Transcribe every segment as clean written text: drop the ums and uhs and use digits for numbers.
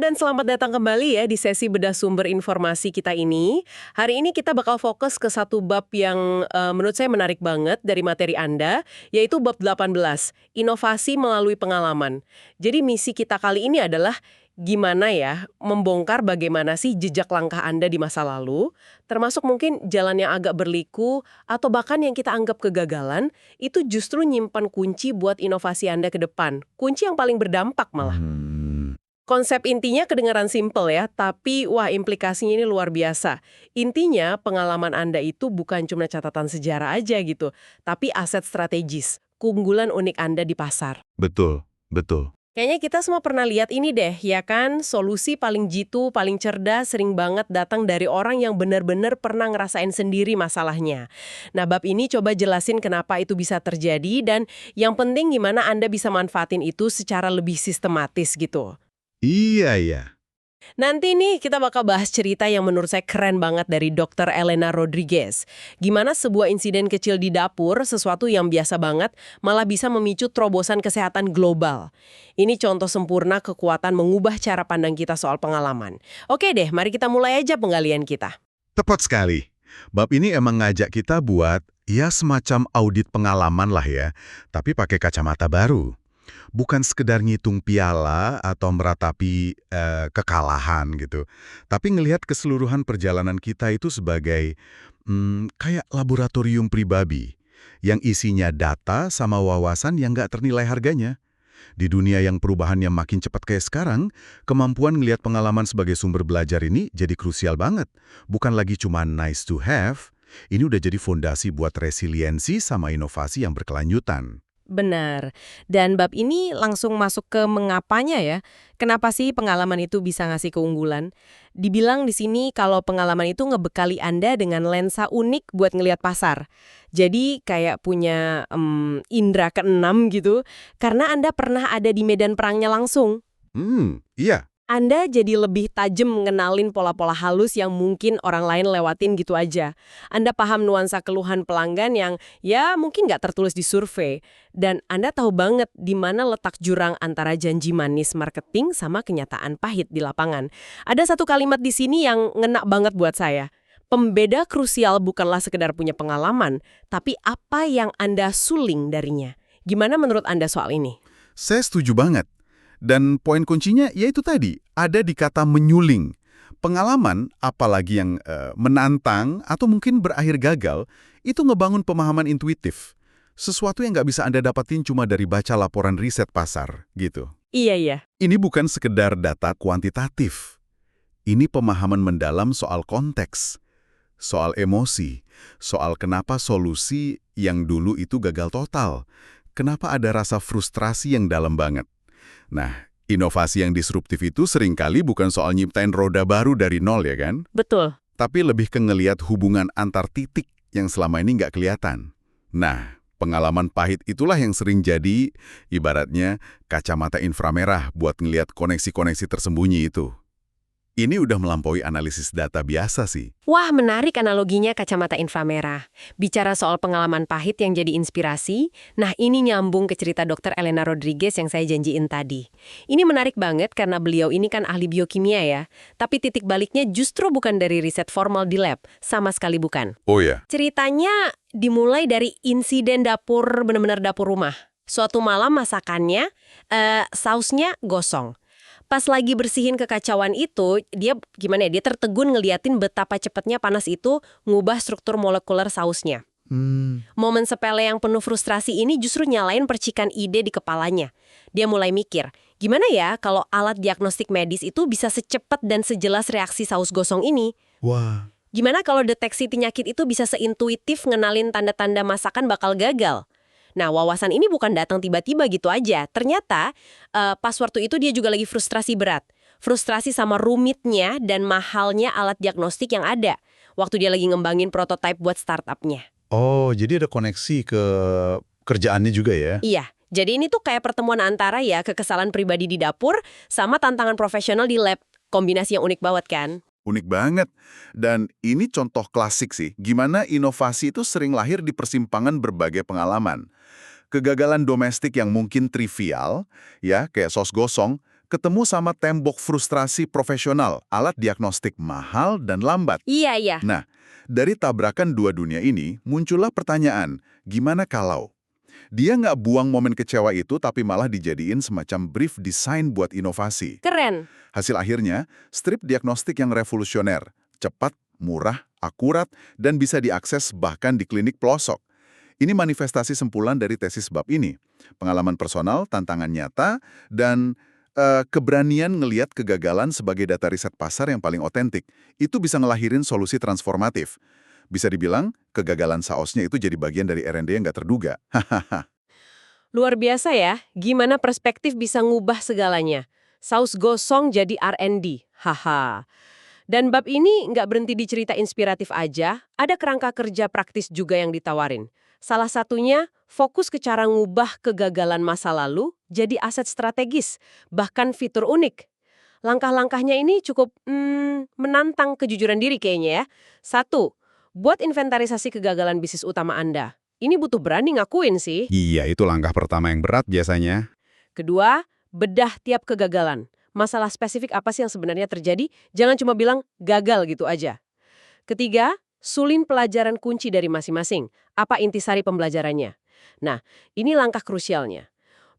dan selamat datang kembali ya di sesi bedah sumber informasi kita ini. Hari ini kita bakal fokus ke satu bab yang menurut saya menarik banget dari materi Anda, yaitu bab 18, inovasi melalui pengalaman. Jadi misi kita kali ini adalah gimana ya membongkar bagaimana sih jejak langkah Anda di masa lalu, termasuk mungkin jalan yang agak berliku atau bahkan yang kita anggap kegagalan, itu justru nyimpan kunci buat inovasi Anda ke depan. Kunci yang paling berdampak malah. Konsep intinya kedengaran simpel ya, tapi wah implikasinya ini luar biasa. Intinya pengalaman Anda itu bukan cuma catatan sejarah aja gitu, tapi aset strategis, keunggulan unik Anda di pasar. Betul, betul. Kayaknya kita semua pernah lihat ini deh, ya kan? Solusi paling jitu, paling cerdas, sering banget datang dari orang yang benar-benar pernah ngerasain sendiri masalahnya. Nah, bab ini coba jelasin kenapa itu bisa terjadi dan yang penting gimana Anda bisa manfaatin itu secara lebih sistematis gitu. Iya. Nanti nih kita bakal bahas cerita yang menurut saya keren banget dari Dr. Elena Rodriguez. Gimana sebuah insiden kecil di dapur, sesuatu yang biasa banget, malah bisa memicu terobosan kesehatan global. Ini contoh sempurna kekuatan mengubah cara pandang kita soal pengalaman. Oke deh, mari kita mulai aja penggalian kita. Tepat sekali. Bab ini emang ngajak kita buat, ya semacam audit pengalaman lah ya, tapi pakai kacamata baru. Bukan sekedar ngitung piala atau meratapi kekalahan gitu. Tapi ngelihat keseluruhan perjalanan kita itu sebagai kayak laboratorium pribadi yang isinya data sama wawasan yang nggak ternilai harganya. Di dunia yang perubahannya makin cepat kayak sekarang, kemampuan ngelihat pengalaman sebagai sumber belajar ini jadi krusial banget. Bukan lagi cuma nice to have, ini udah jadi fondasi buat resiliensi sama inovasi yang berkelanjutan. Benar. Dan bab ini langsung masuk ke mengapanya ya. Kenapa sih pengalaman itu bisa ngasih keunggulan? Dibilang di sini kalau pengalaman itu ngebekali Anda dengan lensa unik buat ngelihat pasar. Jadi kayak punya indera keenam gitu, karena Anda pernah ada di medan perangnya langsung. Iya. Anda jadi lebih tajam ngenalin pola-pola halus yang mungkin orang lain lewatin gitu aja. Anda paham nuansa keluhan pelanggan yang ya mungkin nggak tertulis di survei. Dan Anda tahu banget di mana letak jurang antara janji manis marketing sama kenyataan pahit di lapangan. Ada satu kalimat di sini yang ngena banget buat saya. Pembeda krusial bukanlah sekedar punya pengalaman, tapi apa yang Anda suling darinya. Gimana menurut Anda soal ini? Saya setuju banget. Dan poin kuncinya yaitu tadi, ada di kata menyuling. Pengalaman, apalagi yang menantang atau mungkin berakhir gagal, itu ngebangun pemahaman intuitif. Sesuatu yang nggak bisa Anda dapatin cuma dari baca laporan riset pasar, gitu. Iya. Ini bukan sekedar data kuantitatif. Ini pemahaman mendalam soal konteks, soal emosi, soal kenapa solusi yang dulu itu gagal total. Kenapa ada rasa frustrasi yang dalam banget. Nah, inovasi yang disruptif itu seringkali bukan soal nyiptain roda baru dari nol ya kan? Betul. Tapi lebih ke ngeliat hubungan antar titik yang selama ini nggak kelihatan. Nah, pengalaman pahit itulah yang sering jadi ibaratnya kacamata inframerah buat ngeliat koneksi-koneksi tersembunyi itu. Ini udah melampaui analisis data biasa sih. Wah, menarik analoginya kacamata inframerah. Bicara soal pengalaman pahit yang jadi inspirasi, nah ini nyambung ke cerita Dr. Elena Rodriguez yang saya janjiin tadi. Ini menarik banget karena beliau ini kan ahli biokimia ya, tapi titik baliknya justru bukan dari riset formal di lab, sama sekali bukan. Oh ya? Ceritanya dimulai dari insiden dapur, benar-benar dapur rumah. Suatu malam masakannya, sausnya gosong. Pas lagi bersihin kekacauan itu, dia tertegun ngeliatin betapa cepatnya panas itu ngubah struktur molekuler sausnya. Momen sepele yang penuh frustrasi ini justru nyalain percikan ide di kepalanya. Dia mulai mikir, gimana ya kalau alat diagnostik medis itu bisa secepat dan sejelas reaksi saus gosong ini? Wah. Gimana kalau deteksi penyakit itu bisa seintuitif ngenalin tanda-tanda masakan bakal gagal? Nah, wawasan ini bukan datang tiba-tiba gitu aja. Ternyata, pas waktu itu dia juga lagi frustrasi berat. Frustrasi sama rumitnya dan mahalnya alat diagnostik yang ada. Waktu dia lagi ngembangin prototipe buat startupnya. Oh, jadi ada koneksi ke kerjaannya juga ya? Iya. Jadi ini tuh kayak pertemuan antara ya kekesalan pribadi di dapur sama tantangan profesional di lab. Kombinasi yang unik banget kan? Unik banget. Dan ini contoh klasik sih, gimana inovasi itu sering lahir di persimpangan berbagai pengalaman. Kegagalan domestik yang mungkin trivial, ya kayak sos gosong, ketemu sama tembok frustrasi profesional, alat diagnostik mahal dan lambat. Iya, iya. Nah, dari tabrakan dua dunia ini, muncullah pertanyaan, gimana kalau dia nggak buang momen kecewa itu tapi malah dijadiin semacam brief desain buat inovasi. Keren. Hasil akhirnya, strip diagnostik yang revolusioner, cepat, murah, akurat, dan bisa diakses bahkan di klinik pelosok. Ini manifestasi sempulan dari tesis bab ini. Pengalaman personal, tantangan nyata, dan keberanian ngeliat kegagalan sebagai data riset pasar yang paling otentik. Itu bisa ngelahirin solusi transformatif. Bisa dibilang, kegagalan saosnya itu jadi bagian dari R&D yang nggak terduga. Luar biasa ya, gimana perspektif bisa ngubah segalanya. Saus gosong jadi R&D, haha. Dan bab ini nggak berhenti di cerita inspiratif aja, ada kerangka kerja praktis juga yang ditawarin. Salah satunya, fokus ke cara ngubah kegagalan masa lalu jadi aset strategis, bahkan fitur unik. Langkah-langkahnya ini cukup menantang kejujuran diri kayaknya ya. 1. Buat inventarisasi kegagalan bisnis utama Anda. Ini butuh berani ngakuin sih. Iya, itu langkah pertama yang berat biasanya. Kedua, bedah tiap kegagalan. Masalah spesifik apa sih yang sebenarnya terjadi? Jangan cuma bilang gagal gitu aja. Ketiga, sulin pelajaran kunci dari masing-masing. Apa intisari pembelajarannya? Nah, ini langkah krusialnya.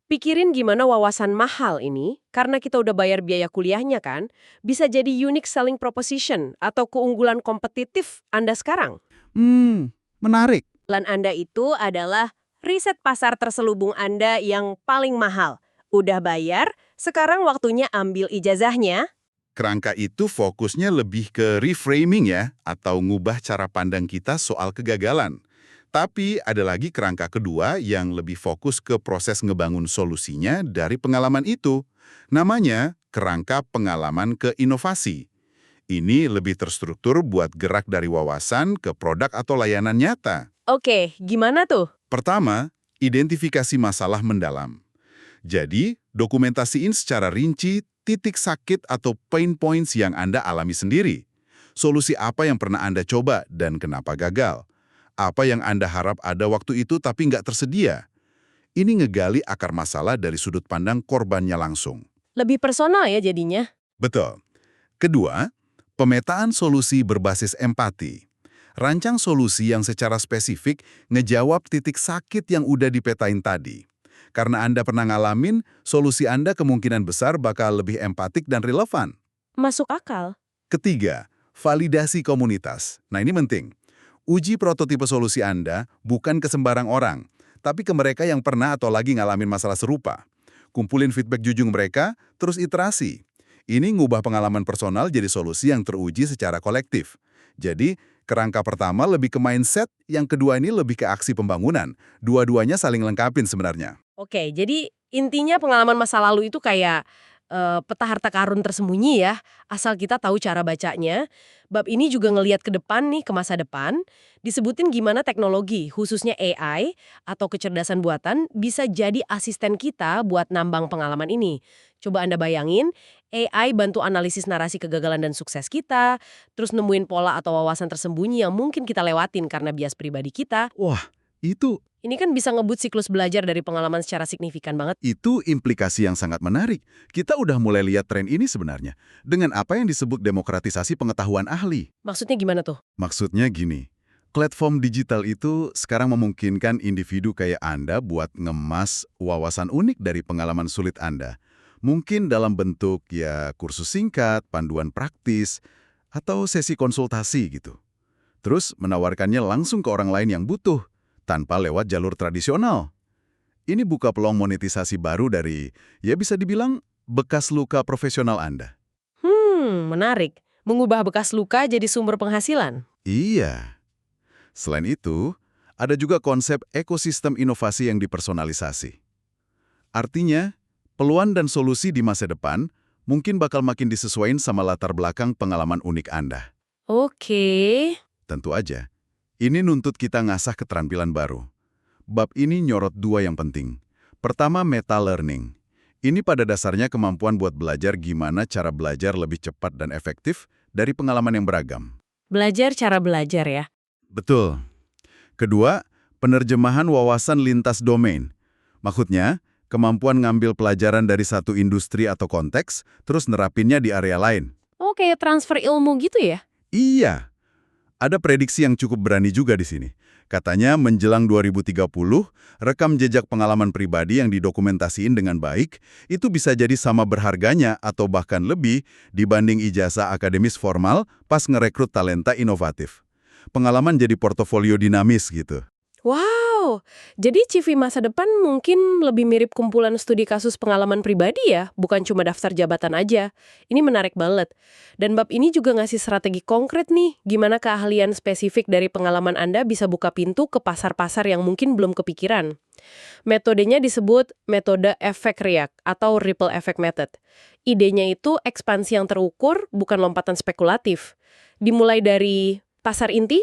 Pikirin gimana wawasan mahal ini, karena kita udah bayar biaya kuliahnya kan, bisa jadi unique selling proposition atau keunggulan kompetitif Anda sekarang. Menarik. Plan Anda itu adalah riset pasar terselubung Anda yang paling mahal. Udah bayar, sekarang waktunya ambil ijazahnya. Kerangka itu fokusnya lebih ke reframing ya, atau ngubah cara pandang kita soal kegagalan. Tapi ada lagi kerangka kedua yang lebih fokus ke proses ngebangun solusinya dari pengalaman itu. Namanya kerangka pengalaman ke inovasi. Ini lebih terstruktur buat gerak dari wawasan ke produk atau layanan nyata. Oke, gimana tuh? Pertama, identifikasi masalah mendalam. Jadi, dokumentasiin secara rinci titik sakit atau pain points yang Anda alami sendiri. Solusi apa yang pernah Anda coba dan kenapa gagal? Apa yang Anda harap ada waktu itu tapi nggak tersedia? Ini ngegali akar masalah dari sudut pandang korbannya langsung. Lebih personal ya jadinya. Betul. Kedua, pemetaan solusi berbasis empati. Rancang solusi yang secara spesifik ngejawab titik sakit yang udah dipetain tadi. Karena Anda pernah ngalamin, solusi Anda kemungkinan besar bakal lebih empatik dan relevan. Masuk akal. Ketiga, validasi komunitas. Nah ini penting. Uji prototipe solusi Anda bukan ke sembarang orang, tapi ke mereka yang pernah atau lagi ngalamin masalah serupa. Kumpulin feedback jujur mereka, terus iterasi. Ini ngubah pengalaman personal jadi solusi yang teruji secara kolektif. Jadi, kerangka pertama lebih ke mindset, yang kedua ini lebih ke aksi pembangunan. Dua-duanya saling lengkapin sebenarnya. Oke, jadi intinya pengalaman masa lalu itu kayak peta harta karun tersembunyi ya, asal kita tahu cara bacanya. Bab ini juga ngelihat ke depan nih, ke masa depan, disebutin gimana teknologi, khususnya AI atau kecerdasan buatan, bisa jadi asisten kita buat nambang pengalaman ini. Coba Anda bayangin, AI bantu analisis narasi kegagalan dan sukses kita, terus nemuin pola atau wawasan tersembunyi yang mungkin kita lewatin karena bias pribadi kita. Wah, itu Ini kan bisa ngebut siklus belajar dari pengalaman secara signifikan banget. implikasi yang sangat menarik. Kita udah mulai lihat tren ini sebenarnya. Dengan apa yang disebut demokratisasi pengetahuan ahli. Maksudnya gimana tuh? Maksudnya gini, platform digital itu sekarang memungkinkan individu kayak Anda buat ngemas wawasan unik dari pengalaman sulit Anda. Mungkin dalam bentuk ya kursus singkat, panduan praktis, atau sesi konsultasi gitu. Terus menawarkannya langsung ke orang lain yang butuh, tanpa lewat jalur tradisional. Ini buka peluang monetisasi baru dari, ya bisa dibilang, bekas luka profesional Anda. Menarik. Mengubah bekas luka jadi sumber penghasilan. Iya. Selain itu, ada juga konsep ekosistem inovasi yang dipersonalisasi. Artinya, peluang dan solusi di masa depan mungkin bakal makin disesuaikan sama latar belakang pengalaman unik Anda. Oke. Tentu aja, ini nuntut kita ngasah keterampilan baru. Bab ini nyorot dua yang penting. Pertama, meta learning. Ini pada dasarnya kemampuan buat belajar gimana cara belajar lebih cepat dan efektif dari pengalaman yang beragam. Belajar cara belajar ya. Betul. Kedua, penerjemahan wawasan lintas domain. Maksudnya, Kemampuan ngambil pelajaran dari satu industri atau konteks, terus nerapinnya di area lain. Oh, kayak transfer ilmu gitu ya? Iya, ada prediksi yang cukup berani juga di sini. Katanya menjelang 2030, rekam jejak pengalaman pribadi yang didokumentasiin dengan baik, itu bisa jadi sama berharganya atau bahkan lebih dibanding ijazah akademis formal pas ngerekrut talenta inovatif. Pengalaman jadi portofolio dinamis gitu. Wow, jadi CV masa depan mungkin lebih mirip kumpulan studi kasus pengalaman pribadi ya, bukan cuma daftar jabatan aja. Ini menarik banget. Dan bab ini juga ngasih strategi konkret nih, gimana keahlian spesifik dari pengalaman Anda bisa buka pintu ke pasar-pasar yang mungkin belum kepikiran. Metodenya disebut metode efek riak atau ripple effect method. Idenya itu ekspansi yang terukur, bukan lompatan spekulatif. Dimulai dari pasar inti,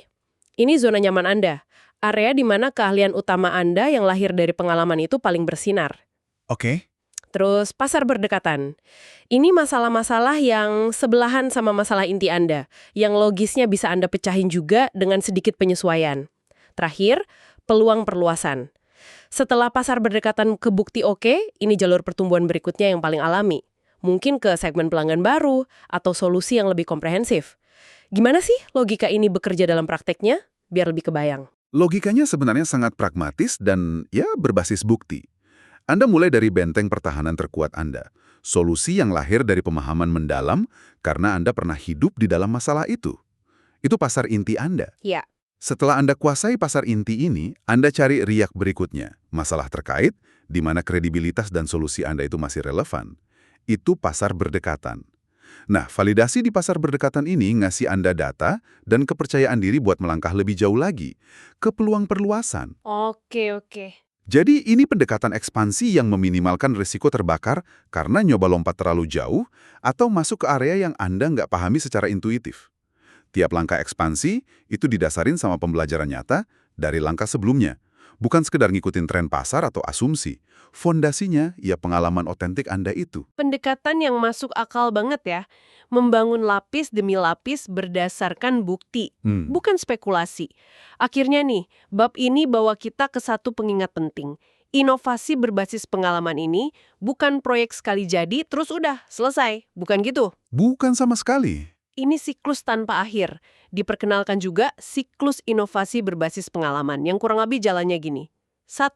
ini zona nyaman Anda. Area di mana keahlian utama Anda yang lahir dari pengalaman itu paling bersinar. Oke. Terus, pasar berdekatan. Ini masalah-masalah yang sebelahan sama masalah inti Anda, yang logisnya bisa Anda pecahin juga dengan sedikit penyesuaian. Terakhir, peluang perluasan. Setelah pasar berdekatan kebukti oke, ini jalur pertumbuhan berikutnya yang paling alami. Mungkin ke segmen pelanggan baru, atau solusi yang lebih komprehensif. Gimana sih logika ini bekerja dalam prakteknya? Biar lebih kebayang. Logikanya sebenarnya sangat pragmatis dan ya berbasis bukti. Anda mulai dari benteng pertahanan terkuat Anda. Solusi yang lahir dari pemahaman mendalam karena Anda pernah hidup di dalam masalah itu. Itu pasar inti Anda. Ya. Setelah Anda kuasai pasar inti ini, Anda cari riak berikutnya. Masalah terkait, di mana kredibilitas dan solusi Anda itu masih relevan. Itu pasar berdekatan. Nah, validasi di pasar berdekatan ini ngasih Anda data dan kepercayaan diri buat melangkah lebih jauh lagi ke peluang perluasan. Oke. Jadi ini pendekatan ekspansi yang meminimalkan risiko terbakar karena nyoba lompat terlalu jauh atau masuk ke area yang Anda nggak pahami secara intuitif. Tiap langkah ekspansi itu didasarin sama pembelajaran nyata dari langkah sebelumnya. Bukan sekedar ngikutin tren pasar atau asumsi. Fondasinya ya pengalaman otentik Anda itu. Pendekatan yang masuk akal banget ya. Membangun lapis demi lapis berdasarkan bukti, bukan spekulasi. Akhirnya nih, bab ini bawa kita ke satu pengingat penting. Inovasi berbasis pengalaman ini bukan proyek sekali jadi terus udah selesai, bukan gitu. Bukan sama sekali. Ini siklus tanpa akhir. Diperkenalkan juga siklus inovasi berbasis pengalaman yang kurang lebih jalannya gini. 1.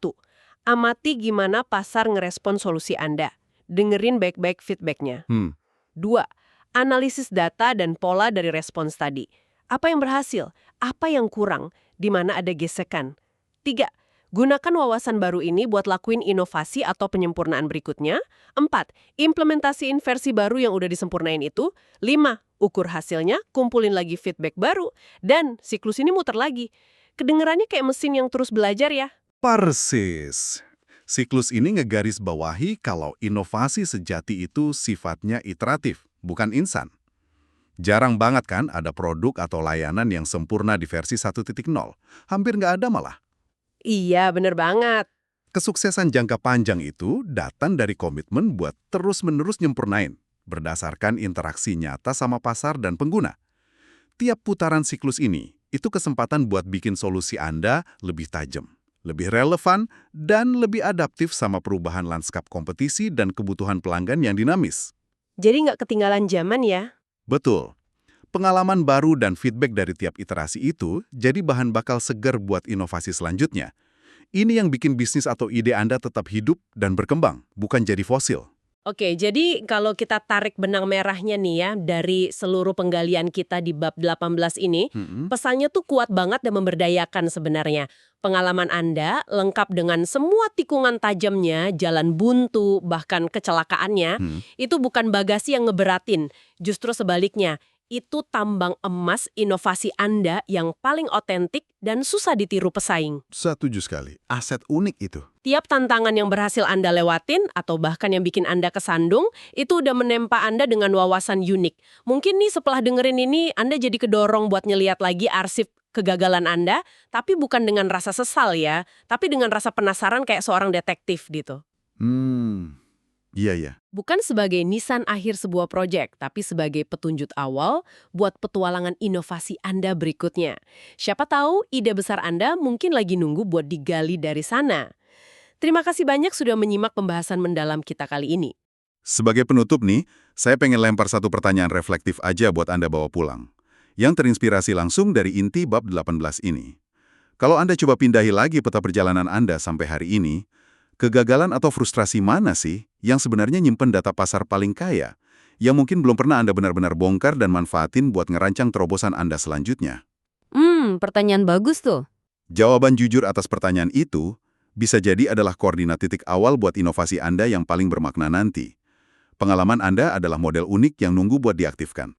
Amati gimana pasar ngerespon solusi Anda. Dengerin baik-baik feedbacknya. 2. Analisis data dan pola dari respons tadi. Apa yang berhasil? Apa yang kurang? Di mana ada gesekan? 3. Gunakan wawasan baru ini buat lakuin inovasi atau penyempurnaan berikutnya. 4. Implementasiin versi baru yang udah disempurnain itu. 5. Ukur hasilnya, kumpulin lagi feedback baru. Dan siklus ini muter lagi. Kedengerannya kayak mesin yang terus belajar ya. Persis. Siklus ini ngegaris bawahi kalau inovasi sejati itu sifatnya iteratif, bukan instan. Jarang banget kan ada produk atau layanan yang sempurna di versi 1.0. Hampir nggak ada malah. Iya, bener banget. Kesuksesan jangka panjang itu datang dari komitmen buat terus-menerus nyempurnain, berdasarkan interaksi nyata sama pasar dan pengguna. Tiap putaran siklus ini, itu kesempatan buat bikin solusi Anda lebih tajam, lebih relevan, dan lebih adaptif sama perubahan lanskap kompetisi dan kebutuhan pelanggan yang dinamis. Jadi nggak ketinggalan zaman ya. Betul. Pengalaman baru dan feedback dari tiap iterasi itu jadi bahan bakal segar buat inovasi selanjutnya. Ini yang bikin bisnis atau ide Anda tetap hidup dan berkembang, bukan jadi fosil. Oke, jadi kalau kita tarik benang merahnya nih ya, dari seluruh penggalian kita di bab 18 ini, pesannya tuh kuat banget dan memberdayakan sebenarnya. Pengalaman Anda lengkap dengan semua tikungan tajamnya, jalan buntu, bahkan kecelakaannya, itu bukan bagasi yang ngeberatin, justru sebaliknya. Itu tambang emas inovasi Anda yang paling otentik dan susah ditiru pesaing. Setuju sekali. Aset unik itu. Tiap tantangan yang berhasil Anda lewatin, atau bahkan yang bikin Anda kesandung, itu udah menempa Anda dengan wawasan unik. Mungkin nih setelah dengerin ini, Anda jadi kedorong buat ngeliat lagi arsip kegagalan Anda, tapi bukan dengan rasa sesal ya, tapi dengan rasa penasaran kayak seorang detektif gitu. Iya. Bukan sebagai nisan akhir sebuah proyek, tapi sebagai petunjuk awal buat petualangan inovasi Anda berikutnya. Siapa tahu ide besar Anda mungkin lagi nunggu buat digali dari sana. Terima kasih banyak sudah menyimak pembahasan mendalam kita kali ini. Sebagai penutup nih, saya pengen lempar satu pertanyaan reflektif aja buat Anda bawa pulang. Yang terinspirasi langsung dari inti bab 18 ini. Kalau Anda coba pindahi lagi peta perjalanan Anda sampai hari ini, kegagalan atau frustrasi mana sih yang sebenarnya nyimpen data pasar paling kaya, yang mungkin belum pernah Anda benar-benar bongkar dan manfaatin buat ngerancang terobosan Anda selanjutnya? Pertanyaan bagus tuh. Jawaban jujur atas pertanyaan itu bisa jadi adalah koordinat titik awal buat inovasi Anda yang paling bermakna nanti. Pengalaman Anda adalah model unik yang nunggu buat diaktifkan.